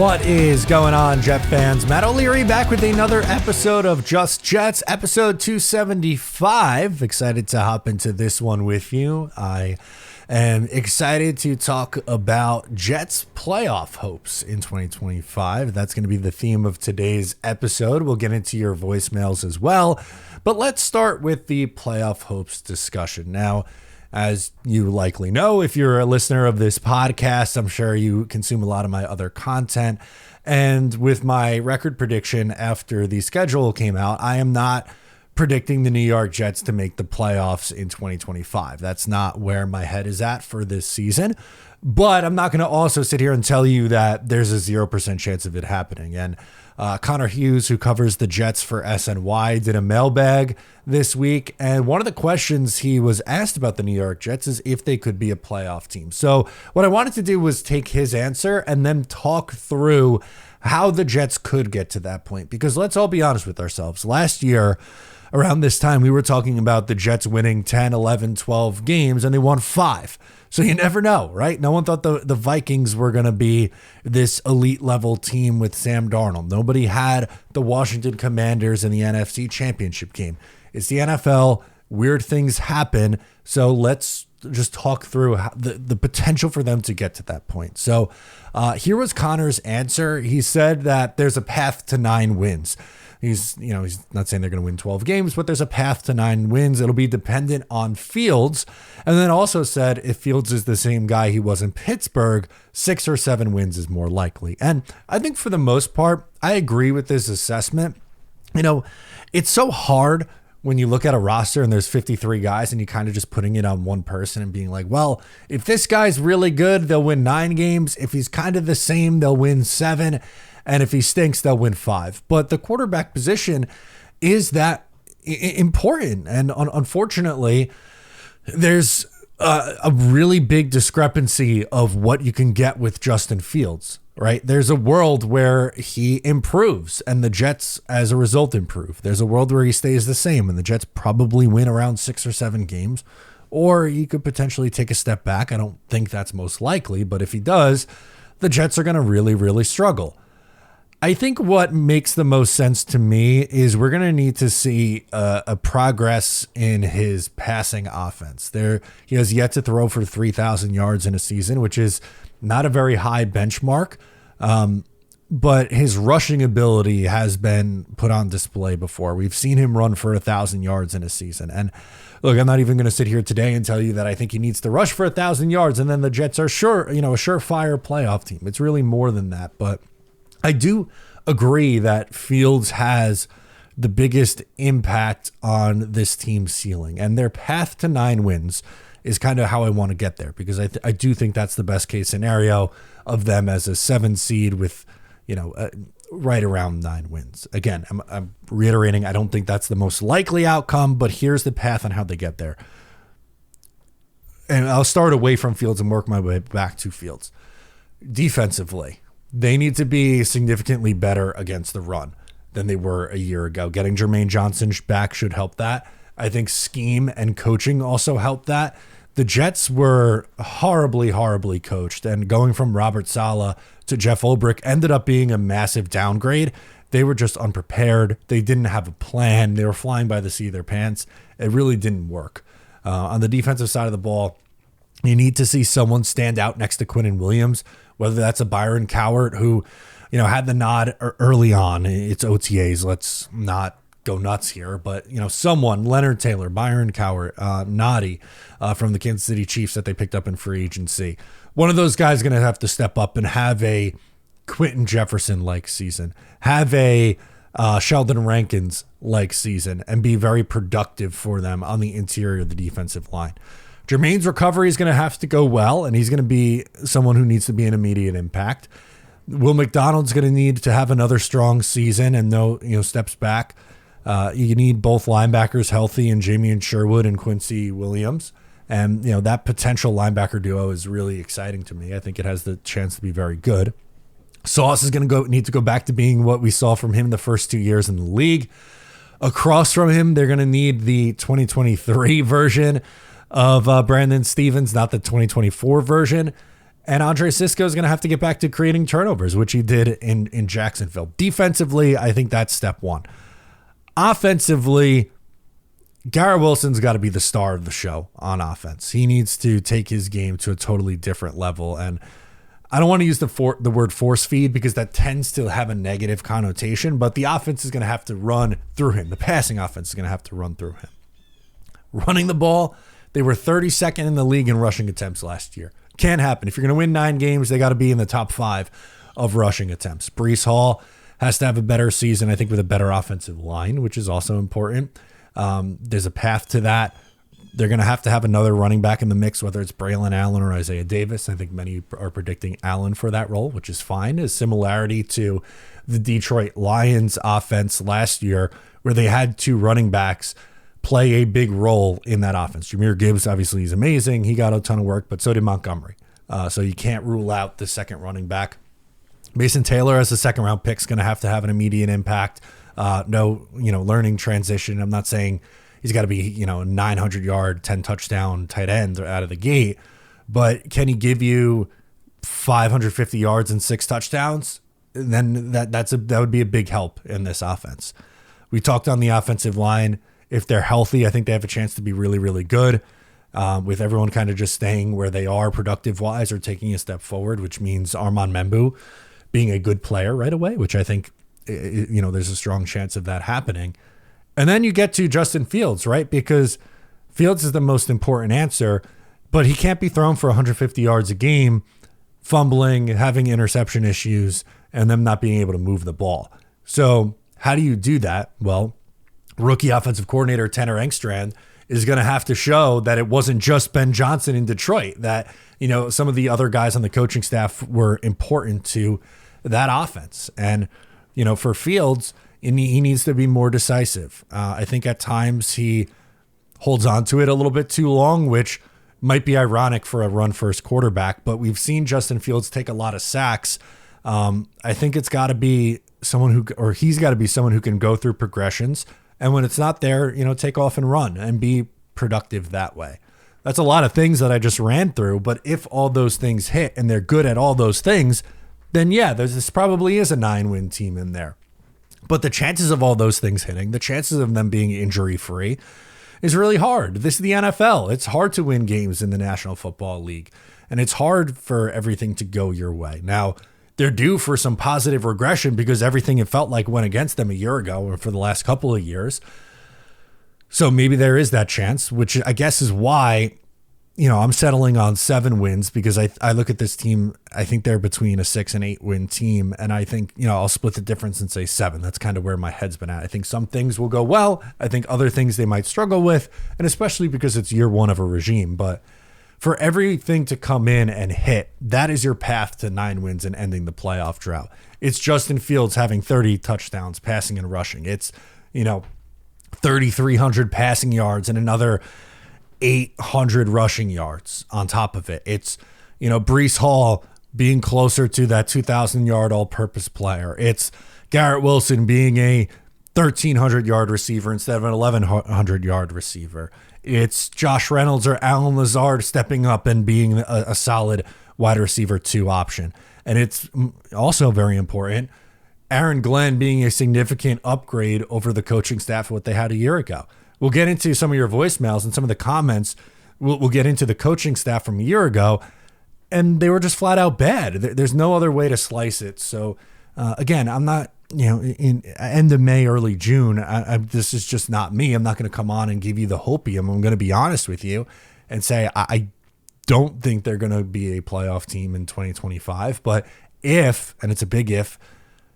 What is going on, Jet fans? Matt O'Leary back with another episode of Just Jets, episode 275. Excited to hop into this one with you. I am excited to talk about Jets playoff hopes in 2025. That's going to be the theme of today's episode. We'll get into your voicemails as well, but let's start with the playoff hopes discussion. Now, as you likely know, if you're a listener of this podcast, I'm sure you consume a lot of my other content. And with my record prediction after the schedule came out, I am not predicting the New York Jets to make the playoffs in 2025. That's not where my head is at for this season. But I'm not going to also sit here and tell you that there's a 0% chance of it happening. And Connor Hughes, who covers the Jets for SNY, did a mailbag this week. And one of the questions he was asked about the New York Jets is if they could be a playoff team. So what I wanted to do was take his answer and then talk through how the Jets could get to that point. Because let's all be honest with ourselves. Last year, around this time, we were talking about the Jets winning 10, 11, 12 games, and they won 5. So you never know, right? No one thought the Vikings were going to be this elite level team with Sam Darnold. Nobody had the Washington Commanders in the NFC Championship game. It's the NFL. Weird things happen. So let's just talk through the potential for them to get to that point. So here was Connor's answer. He said that there's a path to 9 wins. He's not saying they're going to win 12 games, but there's a path to 9 wins. It'll be dependent on Fields. And then also said if Fields is the same guy he was in Pittsburgh, 6 or 7 wins is more likely. And I think for the most part, I agree with this assessment. You know, it's so hard when you look at a roster and there's 53 guys and you kind of just putting it on one person and being like, well, if this guy's really good, they'll win 9 games. If he's kind of the same, they'll win 7. And if he stinks, they'll win 5. But the quarterback position is that important. And unfortunately, there's a really big discrepancy of what you can get with Justin Fields, right? There's a world where he improves and the Jets, as a result, improve. There's a world where he stays the same and the Jets probably win around 6 or 7 games. Or he could potentially take a step back. I don't think that's most likely. But if he does, the Jets are going to really, really struggle. I think what makes the most sense to me is we're going to need to see a progress in his passing offense. He has yet to throw for 3,000 yards in a season, which is not a very high benchmark. But his rushing ability has been put on display before. We've seen him run for 1,000 yards in a season. And look, I'm not even going to sit here today and tell you that I think he needs to rush for 1,000 yards and then the Jets are a surefire playoff team. It's really more than that. But I do agree that Fields has the biggest impact on this team's ceiling, and their path to 9 wins is kind of how I want to get there, because I do think that's the best case scenario of them as a 7 seed with, right around 9 wins. Again, I'm reiterating, I don't think that's the most likely outcome, but here's the path on how they get there. And I'll start away from Fields and work my way back to Fields. Defensively, they need to be significantly better against the run than they were a year ago. Getting Jermaine Johnson back should help that. I think scheme and coaching also help that. The Jets were horribly, horribly coached, and going from Robert Saleh to Jeff Ulbrich ended up being a massive downgrade. They were just unprepared. They didn't have a plan. They were flying by the seat of their pants. It really didn't work. On the defensive side of the ball, you need to see someone stand out next to Quinnen Williams, whether that's a Byron Cowart who, had the nod early on. It's OTAs. Let's not go nuts here. But, someone, Leonard Taylor, Byron Cowart, Noddy from the Kansas City Chiefs that they picked up in free agency. One of those guys is going to have to step up and have a Quentin Jefferson-like season, have a Sheldon Rankins-like season, and be very productive for them on the interior of the defensive line. Jermaine's recovery is going to have to go well, and he's going to be someone who needs to be an immediate impact. Will McDonald's going to need to have another strong season and no steps back. You need both linebackers healthy, and Jamie Sherwood and Quincy Williams. And that potential linebacker duo is really exciting to me. I think it has the chance to be very good. Sauce is going to need to go back to being what we saw from him the first 2 years in the league. Across from him, they're going to need the 2023 version of Brandon Stevens, not the 2024 version. And Andre Sisco is going to have to get back to creating turnovers, which he did in Jacksonville. Defensively, I think that's step one. Offensively, Garrett Wilson's got to be the star of the show on offense. He needs to take his game to a totally different level. And I don't want to use the word force feed because that tends to have a negative connotation, but the offense is going to have to run through him. The passing offense is going to have to run through him. Running the ball, they were 32nd in the league in rushing attempts last year. Can't happen. If you're going to win 9 games, they got to be in the top 5 of rushing attempts. Breeland Hall has to have a better season, I think, with a better offensive line, which is also important. There's a path to that. They're going to have another running back in the mix, whether it's Braylon Allen or Isaiah Davis. I think many are predicting Allen for that role, which is fine. A similarity to the Detroit Lions offense last year, where they had 2 running backs play a big role in that offense. Jahmyr Gibbs, obviously, is amazing. He got a ton of work, but so did Montgomery. So you can't rule out the second running back. Mason Taylor, as a second-round pick, is going to have an immediate impact. Learning transition. I'm not saying he's got to be, 900-yard, 10-touchdown tight end out of the gate, but can he give you 550 yards and 6 touchdowns? Then that would be a big help in this offense. We talked on the offensive line. If they're healthy, I think they have a chance to be really, really good. With everyone kind of just staying where they are productive-wise or taking a step forward, which means Armand Membu being a good player right away, which I think, there's a strong chance of that happening. And then you get to Justin Fields, right? Because Fields is the most important answer, but he can't be thrown for 150 yards a game, fumbling, having interception issues, and them not being able to move the ball. So how do you do that? Well, rookie offensive coordinator Tanner Engstrand is going to have to show that it wasn't just Ben Johnson in Detroit, that, some of the other guys on the coaching staff were important to that offense. And, for Fields, he needs to be more decisive. I think at times he holds on to it a little bit too long, which might be ironic for a run-first quarterback, but we've seen Justin Fields take a lot of sacks. I think it's got to be he's got to be someone who can go through progressions. And when it's not there, take off and run and be productive that way. That's a lot of things that I just ran through. But if all those things hit and they're good at all those things, then yeah, this probably is a 9-win team in there. But the chances of all those things hitting, the chances of them being injury-free is really hard. This is the NFL. It's hard to win games in the National Football League. And it's hard for everything to go your way. Now, they're due for some positive regression because everything it felt like went against them a year ago or for the last couple of years. So maybe there is that chance, which I guess is why, I'm settling on 7 wins because I look at this team. I think they're between a 6 and 8 win team. And I think, I'll split the difference and say 7. That's kind of where my head's been at. I think some things will go well. I think other things they might struggle with, and especially because it's year 1 of a regime. But for everything to come in and hit, that is your path to 9 wins and ending the playoff drought. It's Justin Fields having 30 touchdowns, passing and rushing. It's, 3,300 passing yards and another 800 rushing yards on top of it. It's, Breeland Hall being closer to that 2,000-yard all-purpose player. It's Garrett Wilson being a 1,300-yard receiver instead of an 1,100-yard receiver. It's Josh Reynolds or Alan Lazard stepping up and being a solid wide receiver 2 option. And it's also very important, Aaron Glenn being a significant upgrade over the coaching staff of what they had a year ago. We'll get into some of your voicemails and some of the comments. We'll get into the coaching staff from a year ago, and they were just flat out bad. There's no other way to slice it. So, again, I'm not, in end of May, early June, this is just not me. I'm not going to come on and give you the hopium. I'm going to be honest with you and say I don't think they're going to be a playoff team in 2025. But if, and it's a big if,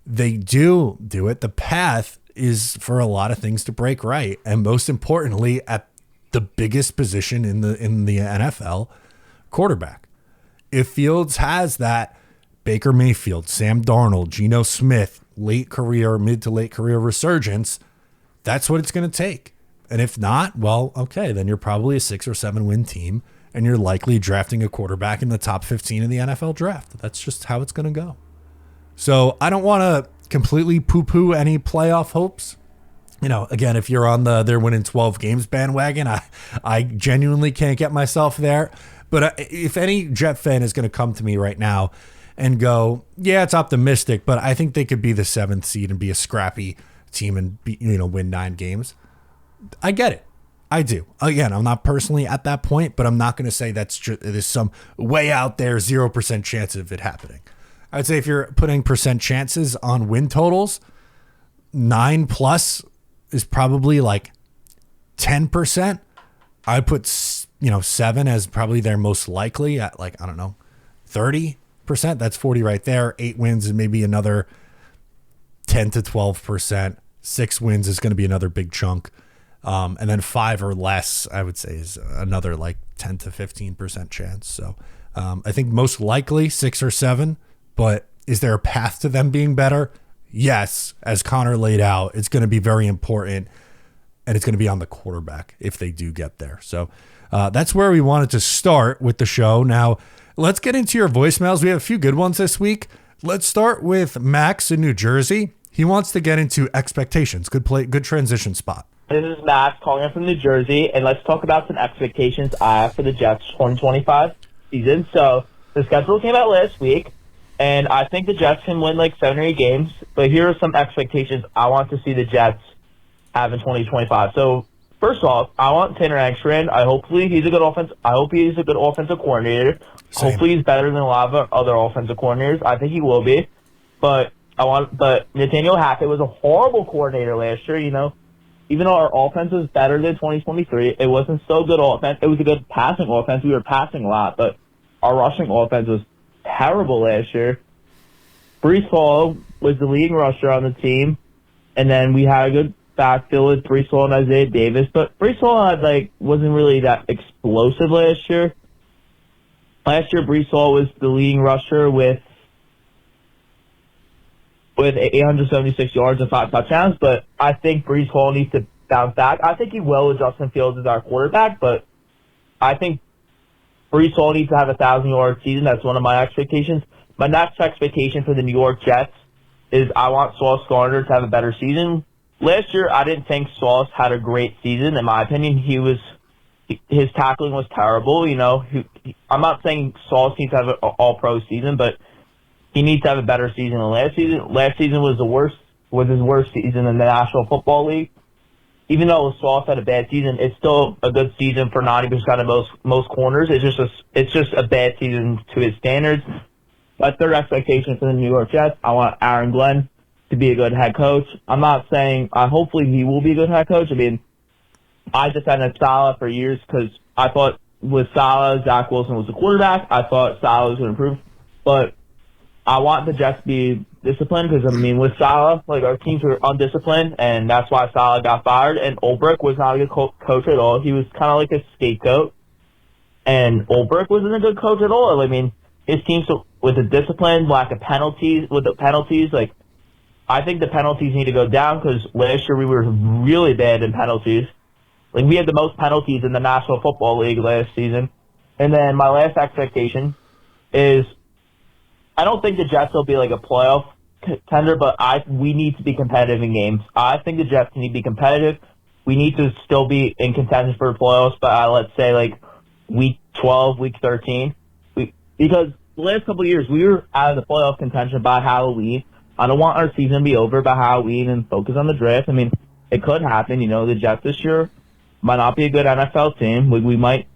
they do it, the path is for a lot of things to break right. And most importantly, at the biggest position in the NFL, quarterback. If Fields has that Baker Mayfield, Sam Darnold, Geno Smith, mid to late career resurgence, that's what it's going to take. And if not, well, okay, then you're probably a 6 or 7 win team, and you're likely drafting a quarterback in the top 15 in the NFL draft. That's just how it's going to go. So I don't want to completely poo-poo any playoff hopes. Again, if you're on they're winning 12 games bandwagon, I genuinely can't get myself there. But if any Jet fan is going to come to me right now and go, yeah, it's optimistic, but I think they could be the 7th seed and be a scrappy team and win 9 games, I get it. I do. Again, I'm not personally at that point, but I'm not going to say there's some way out there 0% chance of it happening. I'd say if you're putting percent chances on win totals, 9 plus is probably like 10%. I put 7 as probably their most likely at 30%. That's 40 right there. 8 wins is maybe another 10 to 12%. 6 wins is going to be another big chunk. And then 5 or less, I would say, is another 10 to 15% chance. So I think most likely 6 or 7, but is there a path to them being better? Yes. As Connor laid out, it's going to be very important, and it's going to be on the quarterback if they do get there. So that's where we wanted to start with the show. Now, let's get into your voicemails. We have a few good ones this week. Let's start with Max in New Jersey. He wants to get into expectations. Good transition spot. This is Max calling in from New Jersey, and let's talk about some expectations I have for the Jets 2025 season. So the schedule came out last week, and I think the Jets can win 7 or 8 games, but here are some expectations I want to see the Jets have in 2025. So first off, I want Tanner Angstrom. I hope he's a good offensive coordinator. Same. Hopefully he's better than a lot of other offensive coordinators. I think he will be. But Nathaniel Hackett was a horrible coordinator last year, Even though our offense was better than 2023, it wasn't so good offense. It was a good passing offense. We were passing a lot, but our rushing offense was terrible last year. Brees Hall was the leading rusher on the team, and then we had a good backfield with Brees Hall and Isaiah Davis, but Brees Hall wasn't really that explosive last year. Last year, Brees Hall was the leading rusher with 876 yards and 5 touchdowns, but I think Brees Hall needs to bounce back. I think he will with Justin Fields as our quarterback, but I think Brees Hall needs to have a 1,000-yard season. That's one of my expectations. My next expectation for the New York Jets is I want Sauce Gardner to have a better season. Last year, I didn't think Sauce had a great season. In my opinion, his tackling was terrible. I'm not saying Sauce needs to have an all-pro season, but he needs to have a better season than last season. Last season was his worst season in the National Football League. Even though Sauce had a bad season, it's still a good season for 90% of most corners. It's just a bad season to his standards. My third expectation for the New York Jets, I want Aaron Glenn to be a good head coach. I'm not saying hopefully he will be a good head coach. I defended Saleh for years because I thought with Saleh, Zach Wilson was the quarterback. I thought Saleh was going to improve, but I want the Jets to be disciplined because, with Saleh, our teams were undisciplined, and that's why Saleh got fired. And Ulbrich was not a good coach at all. He was kind of like a scapegoat, and Ulbrich wasn't a good coach at all. His teams with the discipline, lack of penalties, I think the penalties need to go down because last year we were really bad in penalties. We had the most penalties in the National Football League last season. And then my last expectation is I don't think the Jets will be a playoff contender, but we need to be competitive in games. I think the Jets need to be competitive. We need to still be in contention for the playoffs, but let's say week 12, week 13. Because the last couple of years, we were out of the playoff contention by Halloween. I don't want our season to be over by Halloween and focus on the draft. It could happen. The Jets this year might not be a good NFL team. We might.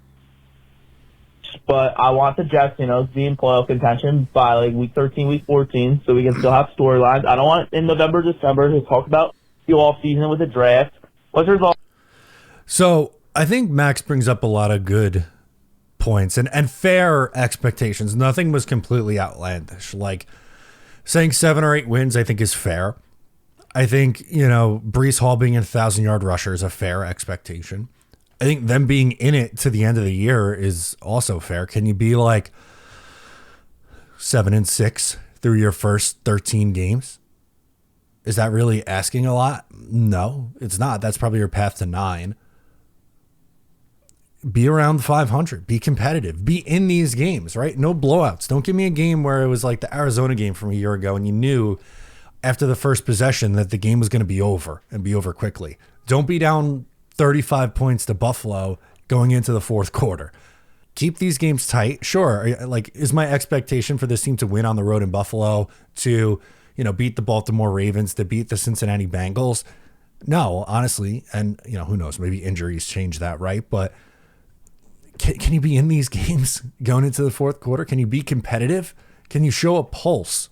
But I want the Jets, to be in playoff contention by week 13, week 14, so we can still have storylines. I don't want in November, December to talk about the off-season with the draft. What's your thought? So I think Max brings up a lot of good points and fair expectations. Nothing was completely outlandish. Saying 7 or 8 wins, I think is fair. I think, Brees Hall being a 1,000-yard rusher is a fair expectation. I think them being in it to the end of the year is also fair. Can you be 7-6 through your first 13 games? Is that really asking a lot? No, it's not. That's probably your path to 9. Be around 500. Be competitive. Be in these games, right? No blowouts. Don't give me a game where it was like the Arizona game from a year ago and you knew after the first possession that the game was going to be over and be over quickly. Don't be down 35 points to Buffalo going into the fourth quarter. keep these games tight. Sure. Like, is my expectation for this team to win on the road in Buffalo, to, beat the Baltimore Ravens, to beat the Cincinnati Bengals? No, honestly. And, who knows, maybe injuries change that, right? But can you be in these games going into the fourth quarter? Can you be competitive? Can you show a pulse?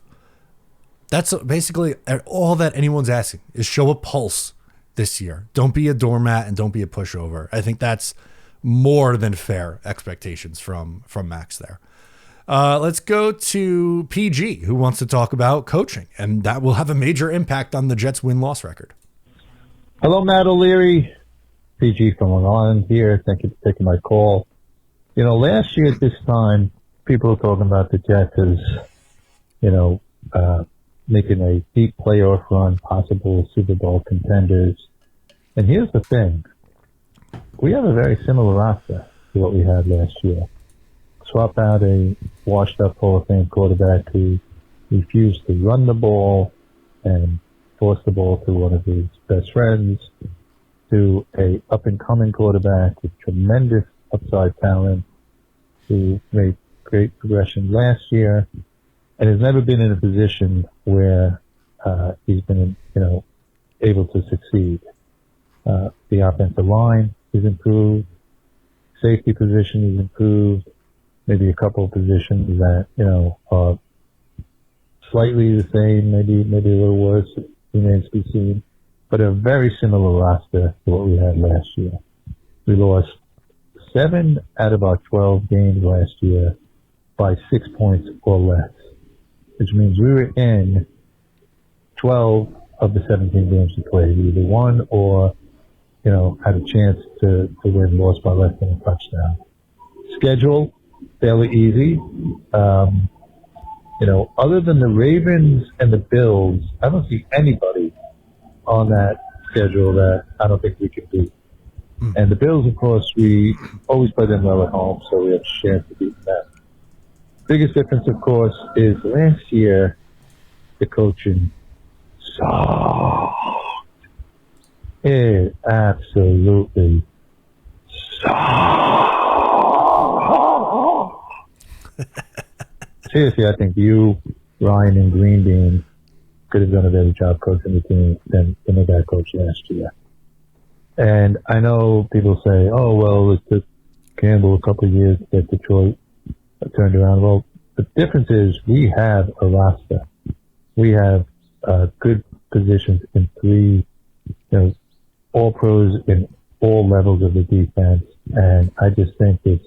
That's basically all that anyone's asking, is show a pulse this year. Don't be a doormat and don't be a pushover. I think that's more than fair expectations from Max there. Let's go to PG, who wants to talk about coaching, and that will have a major impact on the Jets' win-loss record. Hello, Matt O'Leary. PG from Long Island here. Thank you for taking my call. Last year at this time, people were talking about the Jets as, making a deep playoff run, possible Super Bowl contenders. And here's the thing. We have a very similar roster to what we had last year. Swap out a washed-up Hall of Fame quarterback who refused to run the ball and force the ball to one of his best friends, to a up-and-coming quarterback with tremendous upside talent who made great progression last year and has never been in a position where he's been, able to succeed. The offensive line is improved. Safety position is improved. Maybe a couple of positions that, are slightly the same, maybe a little worse, remains to be seen. But a very similar roster to what we had last year. We lost 7 out of our 12 games last year by 6 points or less, which means we were in 12 of the 17 games we played. We either won or, had a chance to win, lost by less than a touchdown. Schedule, fairly easy. Other than the Ravens and the Bills, I don't see anybody on that schedule that I don't think we can beat. And the Bills, of course, we always play them well at home, so we have a chance to beat them. Biggest difference, of course, is last year, the coaching sucked. It absolutely sucked. Seriously, I think you, Ryan, and Green Bean could have done a better job coaching the team than the guy coached last year. And I know people say, oh, well, it took Campbell a couple of years to get Detroit turned around. Well, the difference is we have a roster. We have good positions in 3, all pros in all levels of the defense. And I just think it's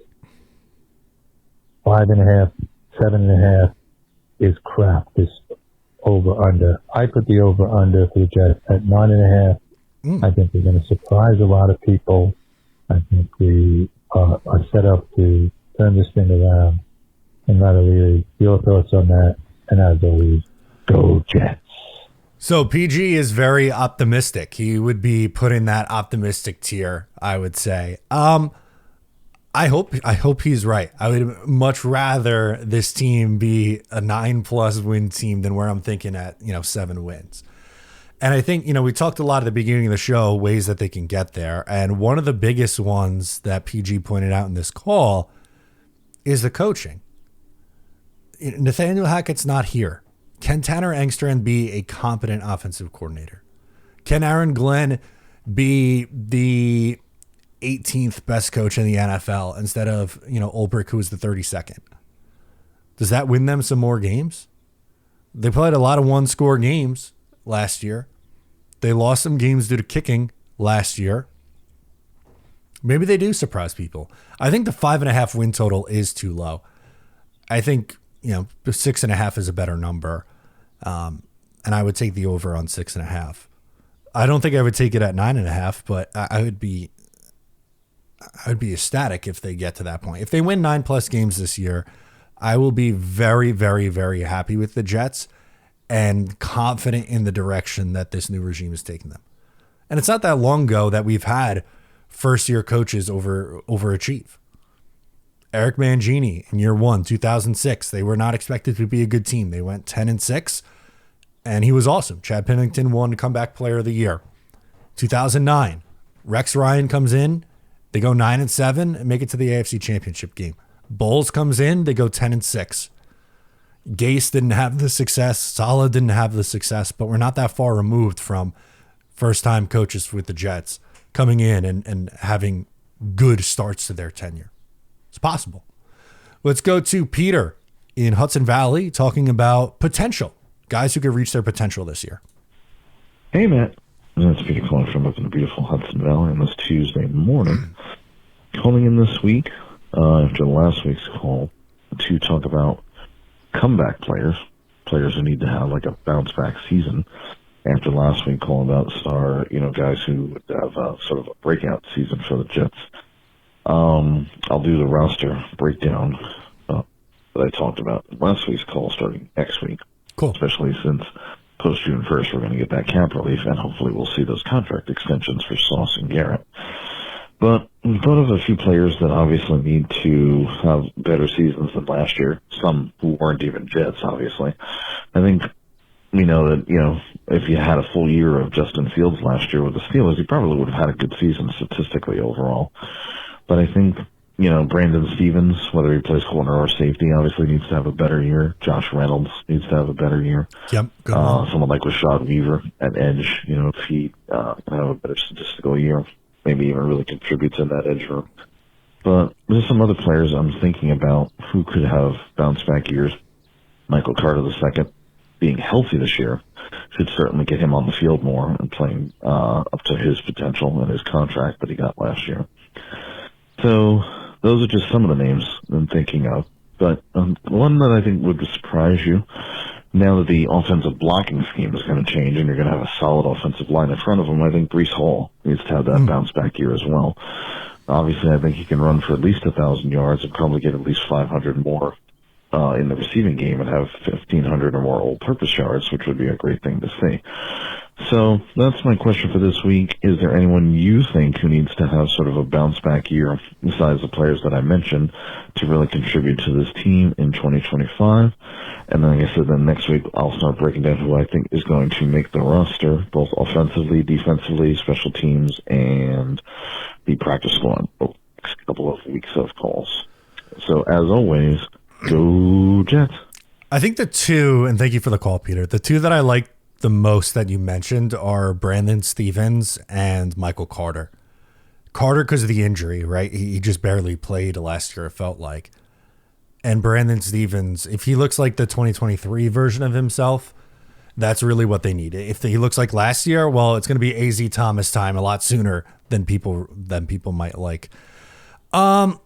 5.5, 7.5 is crap. This over-under. I put the over-under for the Jets at 9.5. I think we're going to surprise a lot of people. I think we are set up to turn this thing around. And not really your thoughts on that. And as always, go Jets. So PG is very optimistic. He would be put in that optimistic tier, I would say. I hope he's right. I would much rather this team be a 9+ win team than where I'm thinking at, 7 wins. And I think, we talked a lot at the beginning of the show, ways that they can get there. And one of the biggest ones that PG pointed out in this call is the coaching. Nathaniel Hackett's not here. Can Tanner Engstrand be a competent offensive coordinator? Can Aaron Glenn be the 18th best coach in the NFL instead of, Ulbrich, who was the 32nd? Does that win them some more games? They played a lot of 1-score games last year. They lost some games due to kicking last year. Maybe they do surprise people. I think the 5.5 win total is too low. I think, the 6.5 is a better number. And I would take the over on 6.5. I don't think I would take it at 9.5, but I would be ecstatic if they get to that point. If they win 9+ games this year, I will be very, very, very happy with the Jets and confident in the direction that this new regime is taking them. And it's not that long ago that we've had first-year coaches overachieve. Eric Mangini in year 1, 2006, they were not expected to be a good team. They went 10-6, and he was awesome. Chad Pennington won Comeback Player of the Year. 2009, Rex Ryan comes in They go 9-7 and make it to the AFC Championship game. Bowles comes in, they go 10-6. Gase didn't have the success. Saleh didn't have the success, but we're not that far removed from first-time coaches with the Jets coming in and having good starts to their tenure. It's possible. Let's go to Peter in Hudson Valley talking about potential. Guys who could reach their potential this year. Hey, Matt. It's Peter calling from up in the beautiful Hudson Valley on this Tuesday morning. Calling in this week after last week's call to talk about comeback players who need to have like a bounce back season. After last week, calling about guys who would have sort of a breakout season for the Jets. I'll do the roster breakdown that I talked about in last week's call starting next week. Cool. Especially since post June 1st, we're going to get that cap relief, and hopefully we'll see those contract extensions for Sauce and Garrett. But we've thought of a few players that obviously need to have better seasons than last year, some who weren't even Jets, obviously. I think we know that, if you had a full year of Justin Fields last year with the Steelers, he probably would have had a good season statistically overall. But I think, Brandon Stevens, whether he plays corner or safety, obviously needs to have a better year. Josh Reynolds needs to have a better year. Yep. Someone like Rashad Weaver at edge, if he can have a better statistical year, maybe even really contribute to that edge room. But there's some other players I'm thinking about who could have bounce back years. Michael Carter II, being healthy this year, should certainly get him on the field more and playing up to his potential and his contract that he got last year. So those are just some of the names I'm thinking of. But one that I think would surprise you, now that the offensive blocking scheme is going to change and you're going to have a solid offensive line in front of him, I think Breece Hall needs to have that bounce back year as well. Obviously, I think he can run for at least 1,000 yards and probably get at least 500 more in the receiving game and have 1,500 or more all-purpose yards, which would be a great thing to see. So that's my question for this week. Is there anyone you think who needs to have sort of a bounce-back year besides the players that I mentioned to really contribute to this team in 2025? And then, like I said, then next week I'll start breaking down who I think is going to make the roster, both offensively, defensively, special teams, and the practice squad over the next couple of weeks of calls. So, as always, go Jets. I think the two, and thank you for the call, Peter, the two that I like the most that you mentioned are Brandon Stevens and Michael Carter. Carter because of the injury, right? He just barely played last year, it felt like. And Brandon Stevens, if he looks like the 2023 version of himself, that's really what they need. If he looks like last year, well, it's going to be AZ Thomas time a lot sooner than people might like. I'll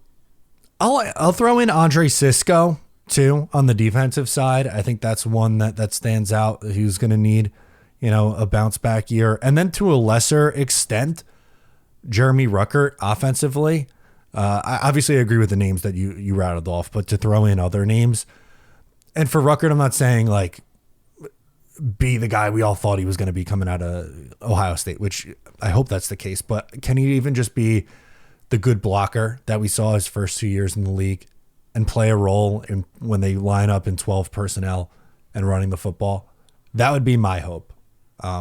throw in Andre Sisco too on the defensive side. I think that's one that stands out. Who's going to need, a bounce back year, and then to a lesser extent, Jeremy Ruckert offensively. I obviously agree with the names that you rattled off, but to throw in other names, and for Ruckert, I'm not saying like be the guy we all thought he was going to be coming out of Ohio State, which I hope that's the case. But can he even just be the good blocker that we saw his first 2 years in the league and play a role when they line up in 12 personnel and running the football? That would be my hope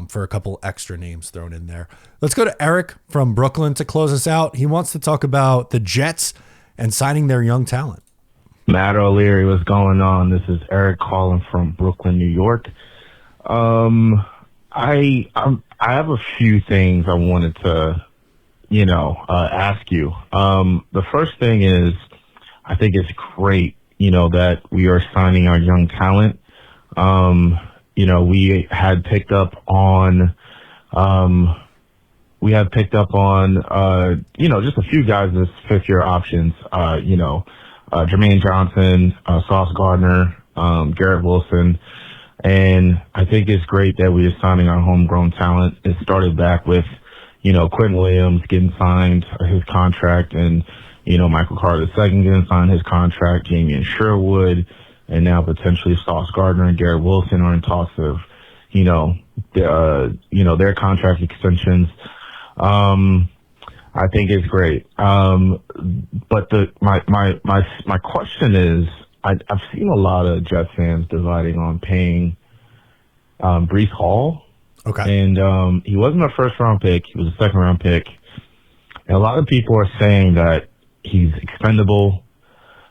for a couple extra names thrown in there. Let's go to Eric from Brooklyn to close us out. He wants to talk about the Jets and signing their young talent. Matt O'Leary, what's going on? This is Eric calling from Brooklyn, New York. I have a few things I wanted to ask you. The first thing is, I think it's great, that we are signing our young talent. We had picked up on, just a few guys as fifth-year options. Jermaine Johnson, Sauce Gardner, Garrett Wilson. And I think it's great that we are signing our homegrown talent. It started back with, Quentin Williams getting signed his contract, and, Michael Carter II getting signed his contract, Damian Sherwood, and now potentially Sauce Gardner and Garrett Wilson are in talks of, their contract extensions. I think it's great. But my question is, I've seen a lot of Jets fans dividing on paying Breece Hall. Okay. And he wasn't a first-round pick. He was a second-round pick. And a lot of people are saying that he's expendable.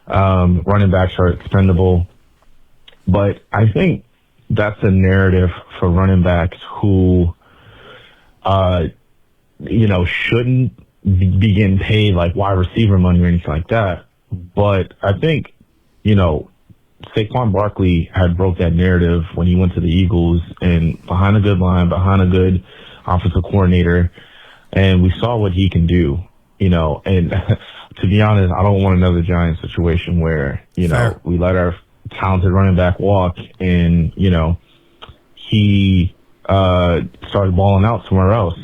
Running backs are expendable. But I think that's a narrative for running backs who, shouldn't be getting paid like wide receiver money or anything like that. But I think, Saquon Barkley had broke that narrative when he went to the Eagles and behind a good line, behind a good offensive coordinator, and we saw what he can do, and to be honest, I don't want another Giants situation where, Fair. we let our talented running back walk and, he started balling out somewhere else.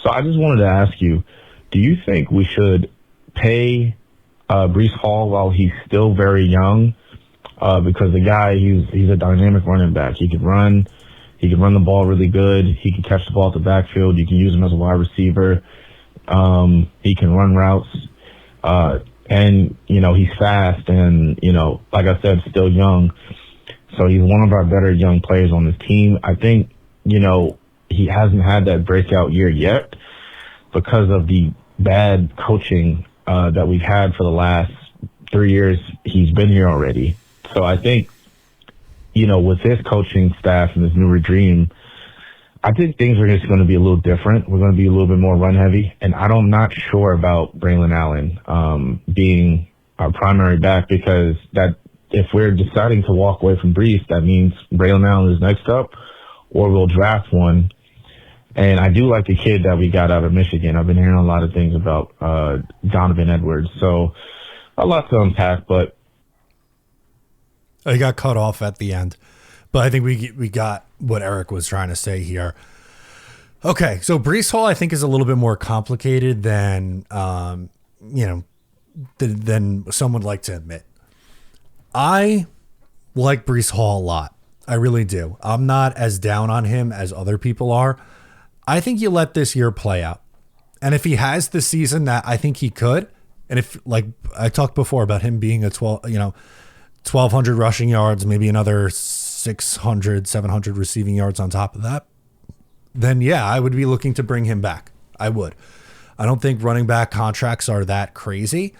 So I just wanted to ask you, do you think we should pay Brees Hall while he's still very young? Because the guy, he's a dynamic running back. He can run the ball really good. He can catch the ball at the backfield. You can use him as a wide receiver. He can run routes. And, he's fast and, like I said, still young. So he's one of our better young players on this team. I think, he hasn't had that breakout year yet because of the bad coaching that we've had for the last 3 years. He's been here already. So I think, with this coaching staff and this new regime, I think things are just going to be a little different. We're going to be a little bit more run heavy. And I'm not sure about Breeland Allen being our primary back, because that if we're deciding to walk away from Brees, that means Breeland Allen is next up, or we'll draft one. And I do like the kid that we got out of Michigan. I've been hearing a lot of things about Donovan Edwards. So a lot to unpack, but He got cut off at the end, but I think we got what Eric was trying to say here. Okay, so Brees Hall I think is a little bit more complicated than than some would like to admit. I like Brees Hall a lot. I really do. I'm not as down on him as other people are. I think you let this year play out, and if he has the season that I think he could, and if, like I talked before about him being a 1,200 rushing yards, maybe another 600, 700 receiving yards on top of that, then yeah, I would be looking to bring him back. I would. I don't think running back contracts are that crazy.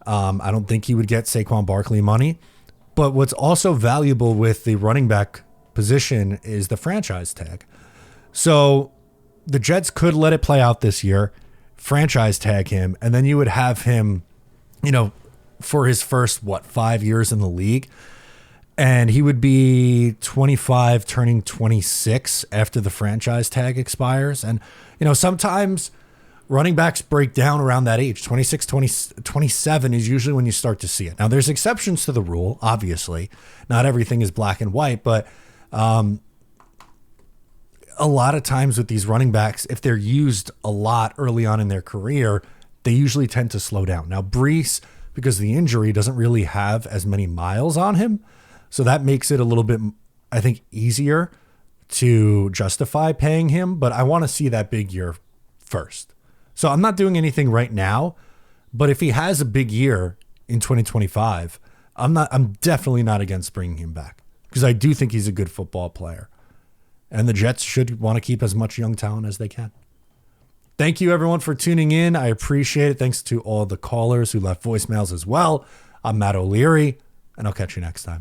I don't think he would get Saquon Barkley money. But what's also valuable with the running back position is the franchise tag. So the Jets could let it play out this year, franchise tag him, and then you would have him, for his first, 5 years in the league. And he would be 25, turning 26 after the franchise tag expires. And, sometimes running backs break down around that age. 26, 27 is usually when you start to see it. Now, there's exceptions to the rule, obviously. Not everything is black and white, but a lot of times with these running backs, if they're used a lot early on in their career, they usually tend to slow down. Now, Brees, because of the injury, doesn't really have as many miles on him. So that makes it a little bit, I think, easier to justify paying him. But I want to see that big year first. So I'm not doing anything right now. But if he has a big year in 2025, I'm definitely not against bringing him back, because I do think he's a good football player. And the Jets should want to keep as much young talent as they can. Thank you, everyone, for tuning in. I appreciate it. Thanks to all the callers who left voicemails as well. I'm Matt O'Leary, and I'll catch you next time.